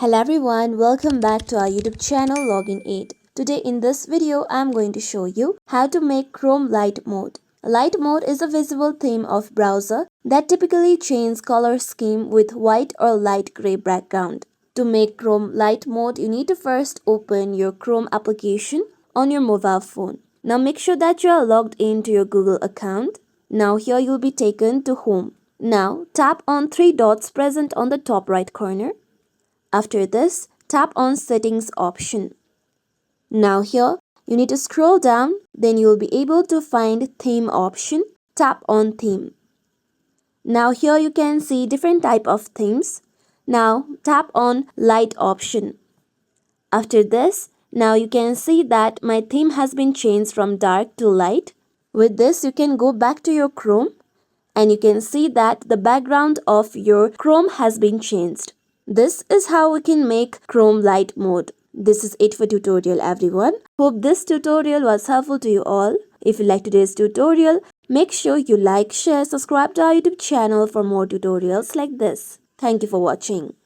Hello everyone, welcome back to our YouTube channel Login Aid. Today in this video, I am going to show you how to make Chrome light mode. Light mode is a visible theme of browser that typically changes color scheme with white or light gray background. To make Chrome light mode, you need to first open your Chrome application on your mobile phone. Now make sure that you are logged into your Google account. Now here you will be taken to Home. Now tap on three dots present on the top right corner. After this, tap on Settings option. Now here, you need to scroll down, then you will be able to find Theme option. Tap on Theme. Now here you can see different type of themes. Now tap on Light option. After this, now you can see that my theme has been changed from dark to light. With this, you can go back to your Chrome and you can see that the background of your Chrome has been changed. This is how we can make Chrome light mode. This is it for tutorial everyone. Hope this tutorial was helpful to you all. If you like today's tutorial, make sure you like, share, subscribe to our YouTube channel for more tutorials like this. Thank you for watching.